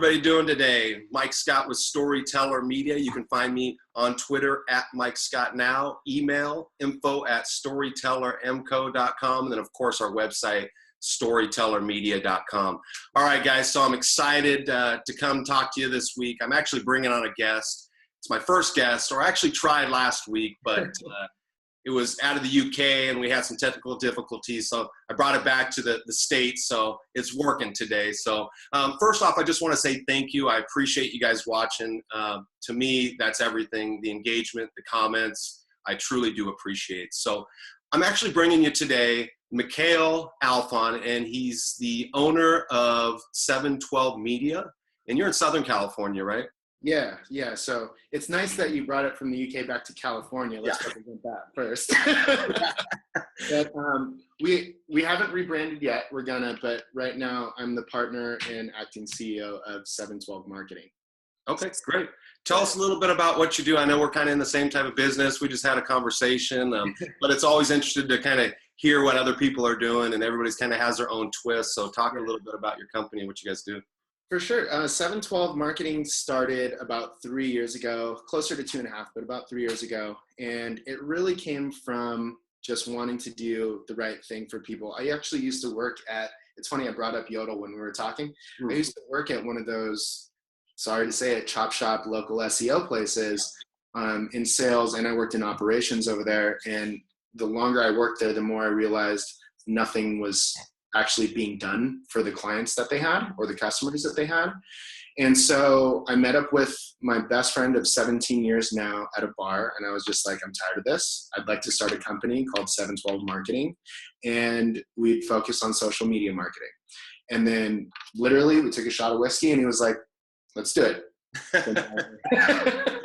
everybody doing today? Mike Scott with Storyteller Media. You can find me on Twitter at Mike Scott Now. Email info@storytellermco.com. And then, of course, our website, storytellermedia.com. All right, guys, so I'm excited to come talk to you this week. I'm actually bringing on a guest. It's my first guest, or I actually tried last week, but it was out of the UK and we had some technical difficulties. So I brought it back to the States. So it's working today. So first off, I just want to say thank you. I appreciate you guys watching. To me, that's everything. The engagement, the comments, I truly do appreciate. So I'm actually bringing you today Mikhail Alfon, and he's the owner of 712 Media. And you're in Southern California, right? Yeah. So it's nice that you brought it from the UK back to California. Let's represent that first. But, we haven't rebranded yet. We're gonna, but right now I'm the partner and acting CEO of 712 Marketing. Okay, great. Tell us a little bit about what you do. I know we're kind of in the same type of business. We just had a conversation, but it's always interesting to kind of hear what other people are doing, and everybody's kind of has their own twist. So talk a little bit about your company and what you guys do. For sure. 712 Marketing started about 3 years ago, closer to 2.5, but about 3 years ago. And it really came from just wanting to do the right thing for people. I actually used to work at, it's funny, I brought up Yodel when we were talking. I used to work at one of those, sorry to say it, chop shop local SEO places in sales, and I worked in operations over there. And the longer I worked there, the more I realized nothing was actually being done for the clients that they had or the customers that they had. And so I met up with my best friend of 17 years now at a bar, and I was just like, I'm tired of this. I'd like to start a company called 712 Marketing, and we'd focus on social media marketing. And then literally we took a shot of whiskey and he was like, let's do it.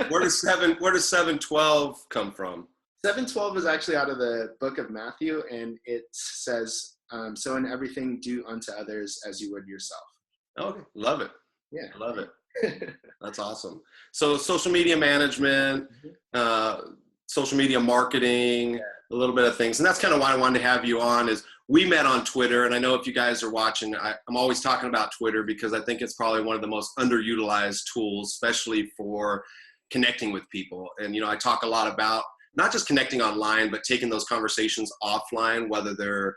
Where does 712 come from? 712 is actually out of the book of Matthew, and it says, so in everything, do unto others as you would yourself. Okay, love it. Yeah, I love it. That's awesome. So social media management, social media marketing, a little bit of things. And that's kind of why I wanted to have you on is we met on Twitter. And I know if you guys are watching, I'm always talking about Twitter because I think it's probably one of the most underutilized tools, especially for connecting with people. And, you know, I talk a lot about not just connecting online, but taking those conversations offline, whether they're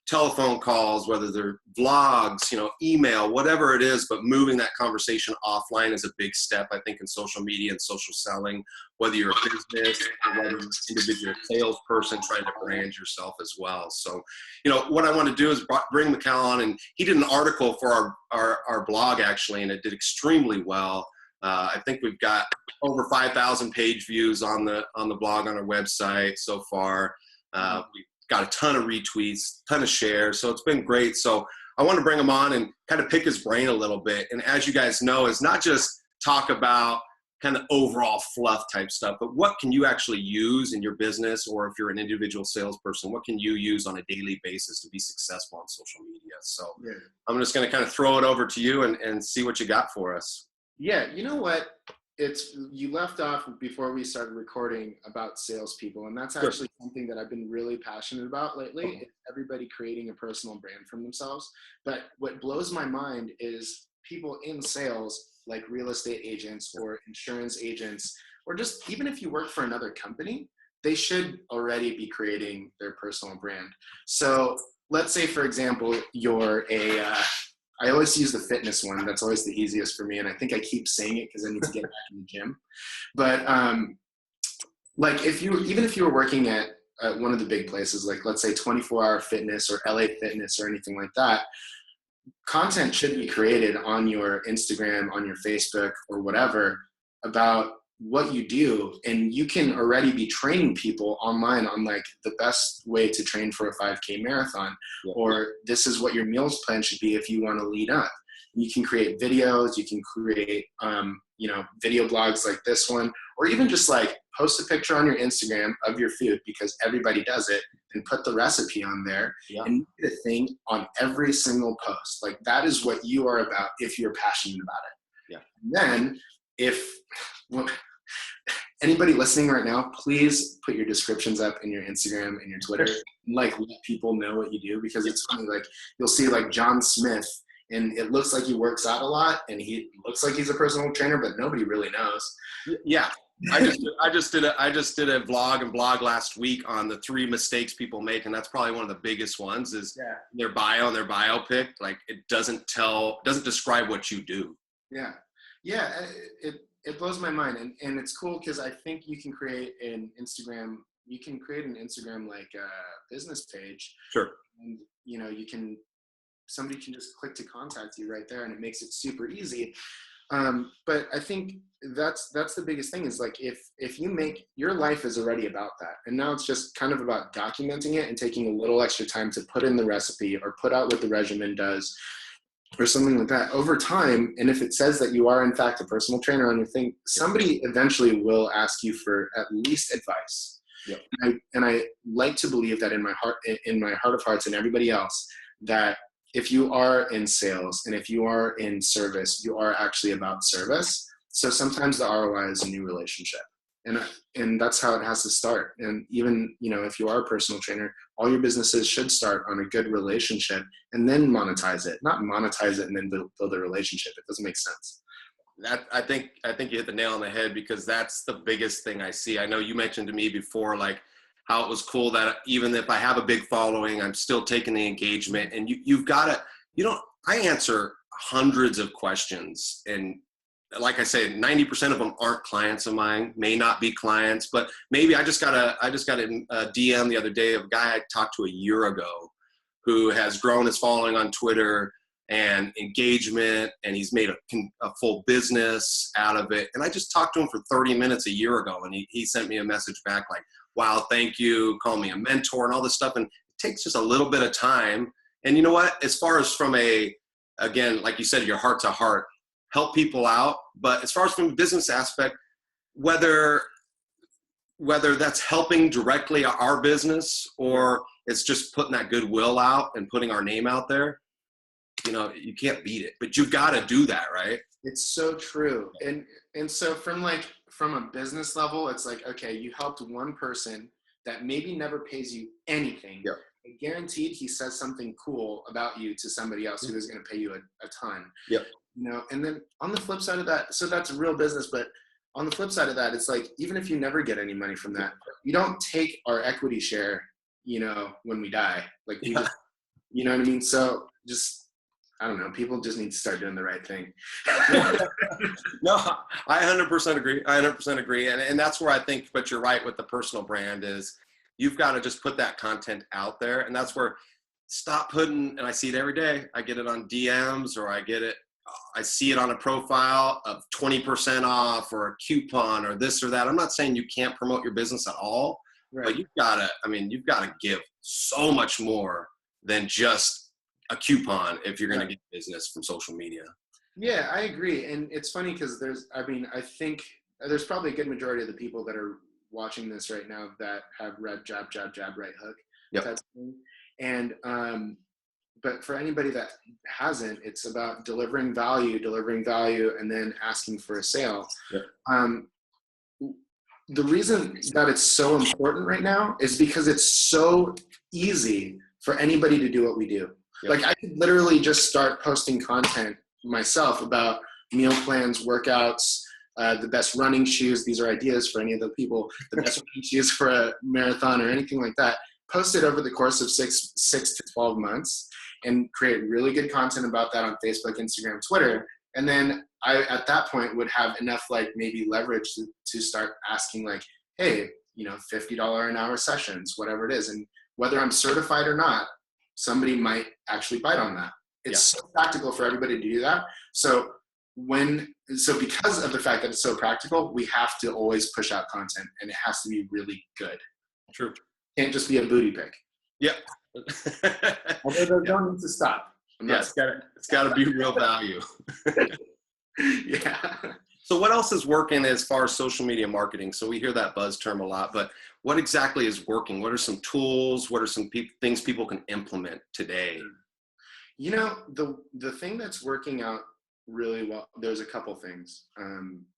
telephone calls, whether they're vlogs, you know, email, whatever it is, but moving that conversation offline is a big step, I think, in social media and social selling, whether you're a business or whether you're an individual salesperson trying to brand yourself as well. So, you know, what I want to do is bring Mikhail on, and he did an article for our blog, actually, and it did extremely well. I think we've got over 5,000 page views on the blog on our website so far. We've got a ton of retweets, ton of shares. So it's been great. So I want to bring him on and kind of pick his brain a little bit. And as you guys know, it's not just talk about kind of overall fluff type stuff, but what can you actually use in your business, or if you're an individual salesperson, what can you use on a daily basis to be successful on social media? So I'm just going to kind of throw it over to you and see what you got for us. Yeah, you know what? You left off before we started recording about salespeople, and that's actually something that I've been really passionate about lately. Is everybody creating a personal brand for themselves. But what blows my mind is people in sales, like real estate agents or insurance agents, or just even if you work for another company, they should already be creating their personal brand. So let's say, for example, you're I always use the fitness one. That's always the easiest for me. And I think I keep saying it because I need to get back in the gym. But like even if you were working at one of the big places, like let's say 24-Hour Fitness or LA Fitness or anything like that, content should be created on your Instagram, on your Facebook or whatever about what you do. And you can already be training people online on like the best way to train for a 5K marathon, or this is what your meals plan should be if you want to lead up. You can create videos, you can create, video blogs like this one, or even just like post a picture on your Instagram of your food because everybody does it, and put the recipe on there and make it a thing on every single post. Like that is what you are about if you're passionate about it. And then anybody listening right now, please put your descriptions up in your Instagram and your Twitter. Like let people know what you do, because it's funny. Like you'll see like John Smith and it looks like he works out a lot, and he looks like he's a personal trainer, but nobody really knows. Yeah. I just did a vlog and blog last week on the 3 mistakes people make, and that's probably one of the biggest ones is their bio and their biopic. Like, it doesn't describe what you do. Yeah. It blows my mind, and it's cool because I think you can create an Instagram like business page. Sure. And somebody can just click to contact you right there, and it makes it super easy. But I think that's the biggest thing is like, if you make your life is already about that. And now it's just kind of about documenting it and taking a little extra time to put in the recipe or put out what the regimen does or something like that over time. And if it says that you are in fact a personal trainer on your thing, somebody eventually will ask you for at least advice. Yep. And I like to believe that in my heart of hearts and everybody else, that if you are in sales and if you are in service, you are actually about service. So sometimes the ROI is a new relationship. And that's how it has to start. And even, if you are a personal trainer, all your businesses should start on a good relationship and then monetize it, not monetize it and then build a relationship. It doesn't make sense. That I think you hit the nail on the head, because that's the biggest thing I see. I know you mentioned to me before, like, how it was cool that even if I have a big following, I'm still taking the engagement. And you've got to, I answer hundreds of questions, and like I said, 90% of them aren't clients of mine, may not be clients, but maybe I just got a DM the other day of a guy I talked to a year ago who has grown his following on Twitter and engagement, and he's made a full business out of it. And I just talked to him for 30 minutes a year ago, and he sent me a message back like, wow, thank you, call me a mentor and all this stuff. And it takes just a little bit of time. And you know what, as far as from again, like you said, your heart to heart, help people out. But as far as from a business aspect, whether that's helping directly our business or it's just putting that goodwill out and putting our name out there, you can't beat it. But you've got to do that, right? It's so true. And so from a business level, it's like, okay, you helped one person that maybe never pays you anything. Yep. Guaranteed he says something cool about you to somebody else who is going to pay you a ton. Yep. And then on the flip side of that, so that's real business, but on the flip side of that, it's like, even if you never get any money from that, you don't take our equity share, when we die, like we just, you know what I mean? So just, I don't know, people just need to start doing the right thing. No, I 100% agree. I 100% agree. And that's where I think, but you're right with the personal brand is you've got to just put that content out there. And that's where stop putting, and I see it every day. I get it on DMs or I see it on a profile of 20% off or a coupon or this or that. I'm not saying you can't promote your business at all, right, but you've got to give so much more than just a coupon if you're going to get business from social media. Yeah, I agree. And it's funny because I think there's probably a good majority of the people that are watching this right now that have read Jab, Jab, Jab, Right Hook. Yep. And, but for anybody that hasn't, it's about delivering value, and then asking for a sale. Yep. The reason that it's so important right now is because it's so easy for anybody to do what we do. Yep. Like, I could literally just start posting content myself about meal plans, workouts, the best running shoes. These are ideas for any of the people, the best running shoes for a marathon or anything like that. Post it over the course of 6 to 12 months and create really good content about that on Facebook, Instagram, Twitter. And then I, at that point, would have enough maybe leverage to start asking hey, $50 an hour sessions, whatever it is. And whether I'm certified or not, somebody might actually bite on that. It's so practical for everybody to do that. So because of the fact that it's so practical, we have to always push out content, and it has to be really good. True. Can't just be a booty pick. Yeah. Although they don't need to stop. It's got to be real value. Yeah. So what else is working as far as social media marketing? So we hear that buzz term a lot, but what exactly is working? What are some tools? What are some things people can implement today? The thing that's working out really well, there's a couple things.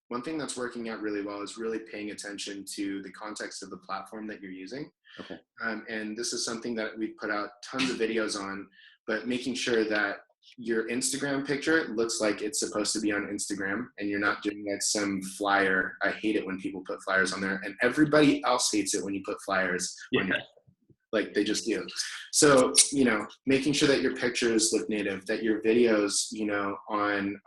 One thing that's working out really well is really paying attention to the context of the platform that you're using. Okay. And this is something that we've put out tons of videos on, but making sure that your Instagram picture looks like it's supposed to be on Instagram, and you're not doing like some flyer. I hate it when people put flyers on there, and everybody else hates it when you put flyers on your, like they just do. So, you know, making sure that your pictures look native, that your videos, you know, on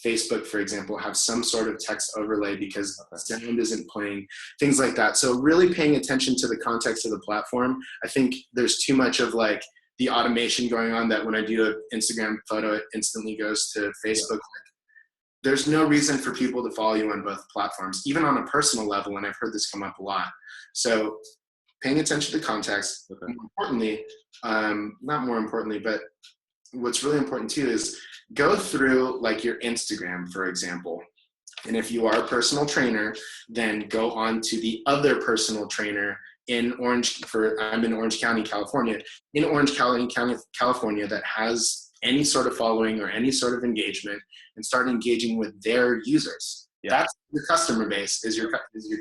Facebook, for example, have some sort of text overlay because sound isn't playing, things like that. So really paying attention to the context of the platform. I think there's too much of like the automation going on that when I do an Instagram photo, it instantly goes to Facebook. There's no reason for people to follow you on both platforms, even on a personal level, and I've heard this come up a lot. So paying attention to context. More importantly, not more importantly, but what's really important too is go through like your Instagram, for example. And if you are a personal trainer, then go on to the other personal trainer in I'm in Orange County, California, California that has any sort of following or any sort of engagement, and start engaging with their users. That's your customer base, is your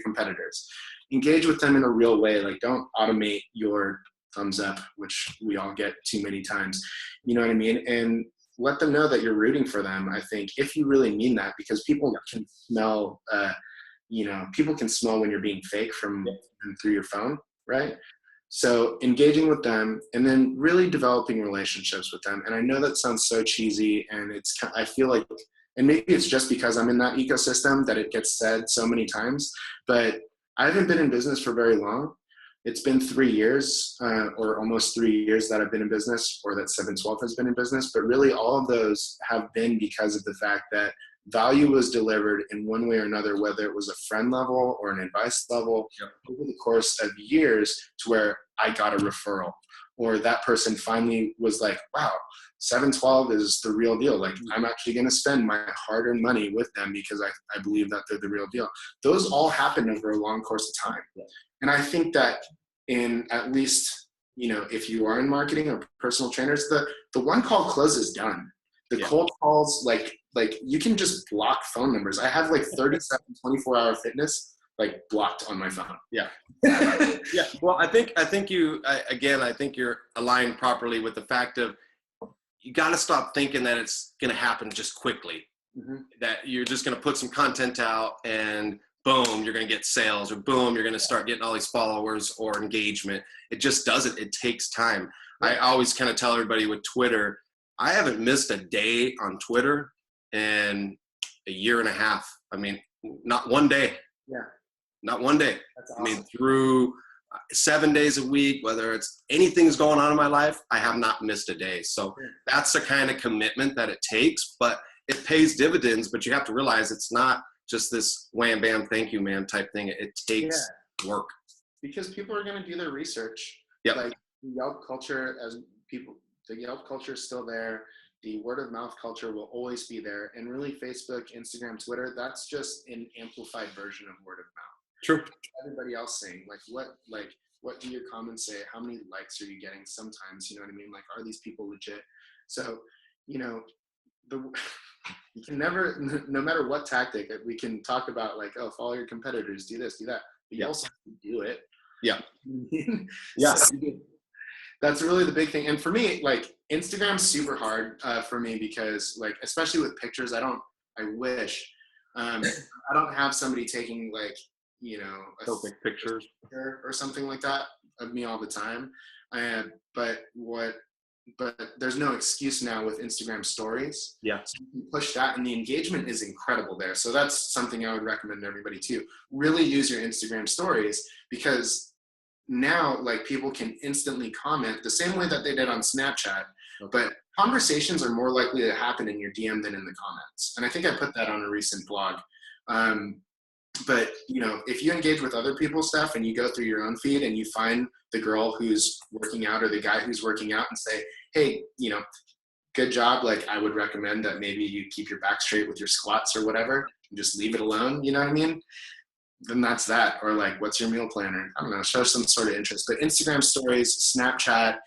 competitors. Engage with them in a real way. Like, don't automate your thumbs up, which we all get too many times. You know what I mean? And let them know that you're rooting for them, I think, if you really mean that, because people can smell, people can smell when you're being fake from through your phone, right? So engaging with them and then really developing relationships with them. And I know that sounds so cheesy, and I feel like, and maybe it's just because I'm in that ecosystem that it gets said so many times, but I haven't been in business for very long. It's been 3 years, or almost 3 years that I've been in business, or that 712 has been in business. But really all of those have been because of the fact that value was delivered in one way or another, whether it was a friend level or an advice level, over the course of years, to where I got a referral, or that person finally was like, wow, 712 is the real deal. Like, I'm actually going to spend my hard-earned money with them because I believe that they're the real deal. Those all happen over a long course of time. And I think that in at least, if you are in marketing or personal trainers, the one call close is done. The cold calls, like you can just block phone numbers. I have like 37 24-hour fitness like blocked on my phone. Yeah. Well, I think you're aligned properly with the fact of, you got to stop thinking that it's going to happen just quickly, that you're just going to put some content out and boom, you're going to get sales, or boom, you're going to start getting all these followers or engagement. It just doesn't. It takes time. I always kind of tell everybody with Twitter, I haven't missed a day on Twitter in a year and a half. I mean, not one day. Not one day. That's awesome. I mean, through 7 days a week, whether it's anything's going on in my life, I have not missed a day. So that's the kind of commitment that it takes, but it pays dividends. But you have to realize it's not just this wham, bam, thank you, man type thing. It takes work. Because people are going to do their research. Like Yelp culture, the Yelp culture is still there. The word of mouth culture will always be there. And really Facebook, Instagram, Twitter, that's just an amplified version of word of mouth. True. Everybody else saying, what do your comments say? How many likes are you getting sometimes? You know what I mean? Like, are these people legit? So, you can never, no matter what tactic, we can talk about like, oh, follow your competitors, do this, do that. But you also have to do it. So, that's really the big thing. And for me, like, Instagram's super hard for me because, like, especially with pictures, I wish I don't have somebody taking like, a pictures or something like that of me all the time. But there's no excuse now with Instagram stories. So you can push that, and the engagement is incredible there. So that's something I would recommend to everybody too. Really use your Instagram stories, because now, like, people can instantly comment the same way that they did on Snapchat, but conversations are more likely to happen in your DM than in the comments. And I think I put that on a recent blog. But, if you engage with other people's stuff and you go through your own feed and you find the girl who's working out or the guy who's working out and say, hey, good job. Like, I would recommend that maybe you keep your back straight with your squats or whatever, and just leave it alone. You know what I mean? Then that's that. Or like, what's your meal planner? I don't know, show some sort of interest. But Instagram stories, Snapchat,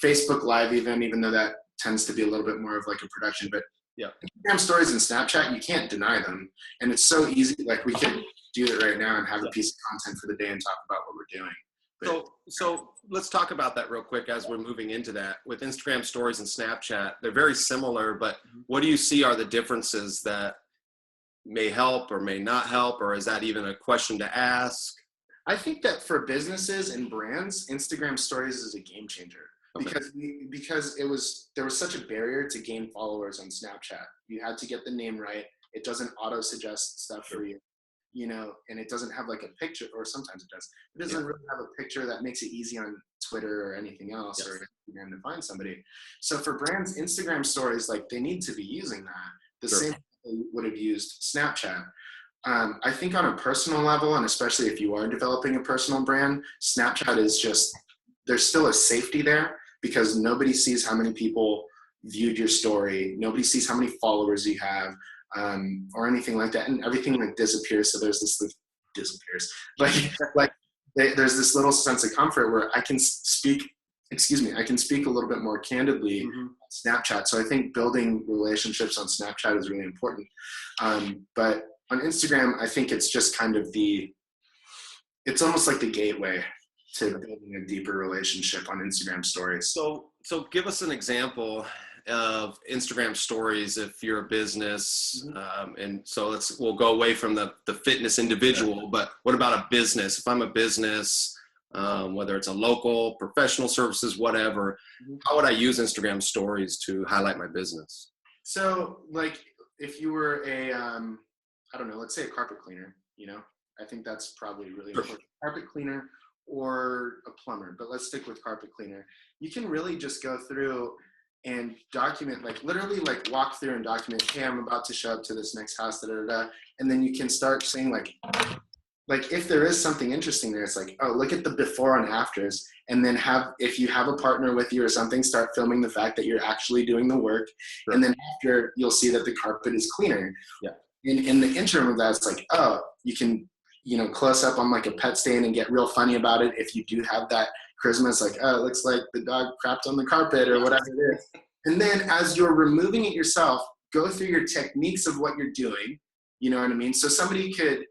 Facebook Live, even though that tends to be a little bit more of like a production, but Instagram stories and Snapchat, you can't deny them. And it's so easy. Like, we can do it right now and have a piece of content for the day and talk about what we're doing. So let's talk about that real quick as we're moving into that. With Instagram stories and Snapchat, they're very similar, but what do you see are the differences that may help or may not help, or is that even a question to ask? I think that for businesses and brands, Instagram stories is a game changer. Okay. Because there was such a barrier to gain followers on Snapchat. You had to get the name right. It doesn't auto suggest stuff for you, and it doesn't have like a picture, or sometimes it does. It doesn't really have a picture that makes it easy on Twitter or anything else, or Instagram to find somebody. So for brands, Instagram stories, like, they need to be using that the same way they would have used Snapchat. I think on a personal level, and especially if you are developing a personal brand, Snapchat is just, there's still a safety there, because nobody sees how many people viewed your story. Nobody sees how many followers you have, or anything like that. And everything like disappears. So there's this disappears. There's this little sense of comfort where I can speak a little bit more candidly on Snapchat. So I think building relationships on Snapchat is really important. But on Instagram, I think it's just kind of it's almost like the gateway to building a deeper relationship on Instagram stories. So give us an example of Instagram stories if you're a business. And so we'll go away from the fitness individual, but what about a business? If I'm a business, whether it's a local, professional services, whatever, how would I use Instagram stories to highlight my business? So like if you were I don't know, let's say a carpet cleaner, I think that's probably really important. Carpet cleaner or a plumber, but let's stick with carpet cleaner. You can really just go through and document, like literally like walk through and document, hey, I'm about to show up to this next house, and then you can start saying like if there is something interesting there, it's like, oh, look at the before and afters, and then if you have a partner with you or something, start filming the fact that you're actually doing the work, and then after you'll see that the carpet is cleaner. Yeah. In the interim of that, it's like, oh, you can close up on like a pet stain and get real funny about it. If you do have that charisma, it's like, oh, it looks like the dog crapped on the carpet or whatever it is. And then as you're removing it yourself, go through your techniques of what you're doing. You know what I mean? So somebody could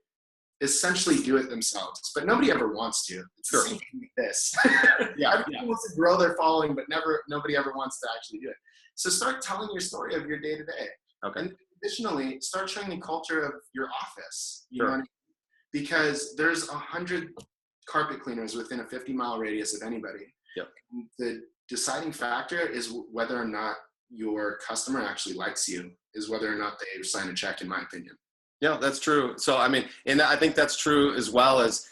essentially do it themselves, but nobody ever wants to. It's the same thing with this. Everybody wants to grow their following, but nobody ever wants to actually do it. So start telling your story of your day to day. Okay. And additionally, start showing the culture of your office. You know what I mean? Because there's 100 carpet cleaners within a 50-mile radius of anybody. Yep. The deciding factor is whether or not your customer actually likes you, is whether or not they sign a check, in my opinion. Yeah, that's true. So, I mean, and I think that's true as well as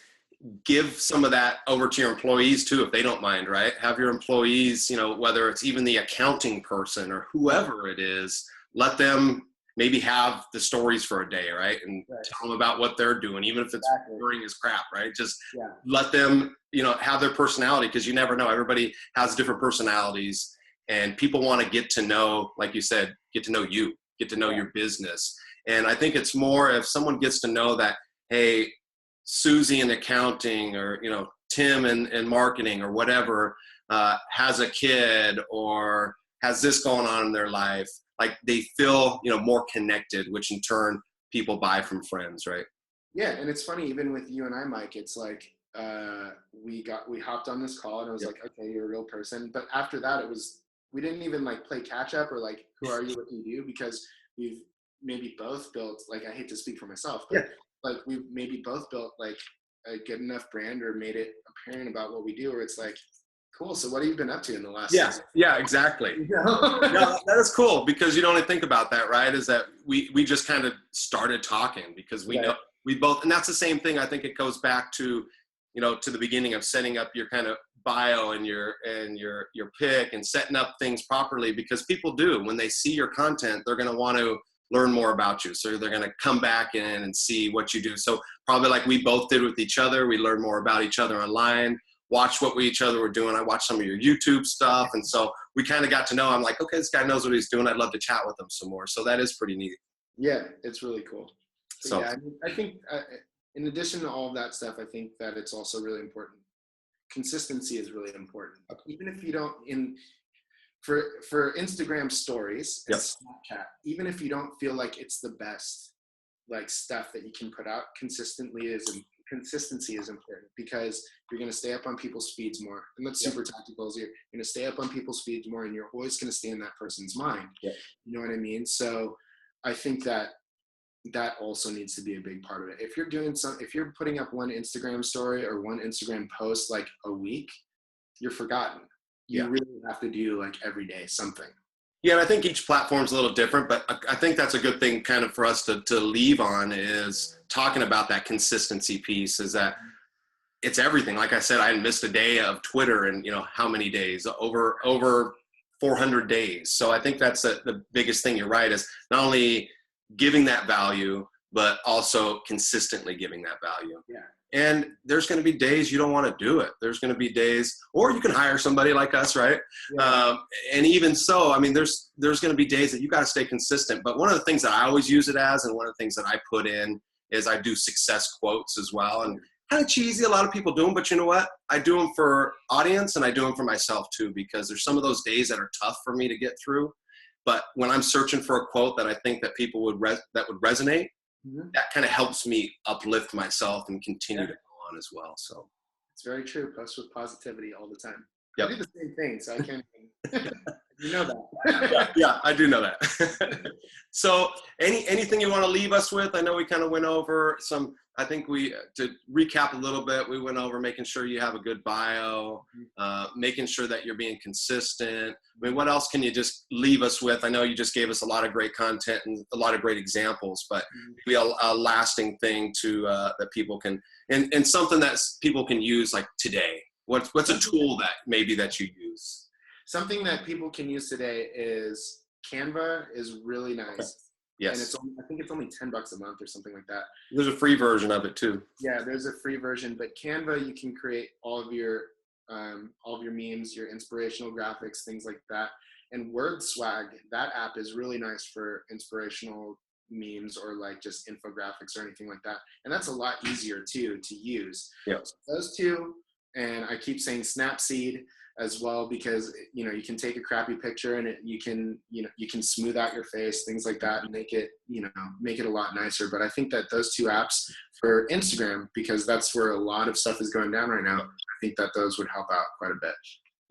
give some of that over to your employees too, if they don't mind, right? Have your employees, whether it's even the accounting person or whoever it is, let them maybe have the stories for a day, right? And tell them about what they're doing, even if it's boring as crap, right? Just let them, have their personality, because you never know. Everybody has different personalities, and people want to get to know, like you said, get to know you, get to know your business. And I think it's more if someone gets to know that, hey, Susie in accounting, or, Tim in marketing or whatever, has a kid or has this going on in their life, like they feel, more connected, which in turn people buy from friends, right? Yeah, and it's funny, even with you and I, Mike, it's like we hopped on this call and it was like, okay, you're a real person. But after that, we didn't even like play catch up or like, who are you, what do you do? Because we've maybe both built, like, I hate to speak for myself, but like we've maybe both built like a good enough brand or made it apparent about what we do, where it's like, cool, so what have you been up to in the last 6 months? Yeah, exactly. No, that is cool, because you don't only think about that, right? Is that we just kind of started talking because we know we both, and that's the same thing. I think it goes back to, to the beginning of setting up your kind of bio and your pick and setting up things properly, because people do, when they see your content, they're going to want to learn more about you. So they're going to come back in and see what you do. So probably like we both did with each other, we learned more about each other online, watched what each other were doing. I watched some of your YouTube stuff. And so we kind of got to know, I'm like, okay, this guy knows what he's doing. I'd love to chat with him some more. So that is pretty neat. Yeah, it's really cool. So yeah, I think in addition to all of that stuff, I think that it's also really important. Consistency is really important. Even if you don't, for Instagram stories and Snapchat, even if you don't feel like it's the best like stuff that you can put out, consistently is consistency is important, because you're going to stay up on people's feeds more. And that's super tactical. You're going to stay up on people's feeds more, and you're always going to stay in that person's mind. You know what I mean? So I think that also needs to be a big part of it. If you're putting up one Instagram story or one Instagram post like a week, you're forgotten. You really have to do like every day something. Yeah, and I think each platform's a little different, but I think that's a good thing kind of for us to leave on, is talking about that consistency piece, is that it's everything. Like I said, I missed a day of Twitter in, how many days? Over 400 days. So I think that's the biggest thing. You're right, is not only giving that value, but also consistently giving that value. Yeah. And there's going to be days you don't want to do it. There's going to be days, or you can hire somebody like us, right? Yeah. And even so, I mean, there's going to be days that you got to stay consistent. But one of the things that I always use it as, and one of the things that I put in, is I do success quotes as well. And kind of cheesy, a lot of people do them, but you know what? I do them for audience, and I do them for myself too, because there's some of those days that are tough for me to get through. But when I'm searching for a quote that I think that people would resonate, that kind of helps me uplift myself and continue to go on as well. So it's very true. Post with positivity all the time. Yep. I do the same thing, so I can't even, you know that. Yeah, I do know that. So anything you want to leave us with? I know we kind of went over some, I think to recap a little bit, we went over making sure you have a good bio, making sure that you're being consistent. I mean, what else can you just leave us with? I know you just gave us a lot of great content and a lot of great examples, but maybe a lasting thing that people can, and something that people can use like today. What's a tool that you use? Something that people can use today is Canva is really nice. Okay. Yes. And I think it's only $10 a month or something like that. There's a free version of it too. Yeah, there's a free version, but Canva, you can create all of your memes, your inspirational graphics, things like that. And WordSwag, that app is really nice for inspirational memes or like just infographics or anything like that. And that's a lot easier too to use. Yeah. So those two, and I keep saying Snapseed as well, because you can take a crappy picture and you can smooth out your face, things like that, and make it a lot nicer. But I think that those two apps for Instagram, because that's where a lot of stuff is going down right now, I think that those would help out quite a bit.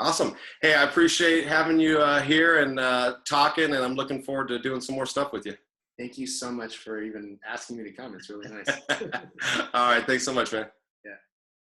Awesome. Hey, I appreciate having you here and talking, and I'm looking forward to doing some more stuff with you. Thank you so much for even asking me to come. It's really nice. All right. Thanks so much, man.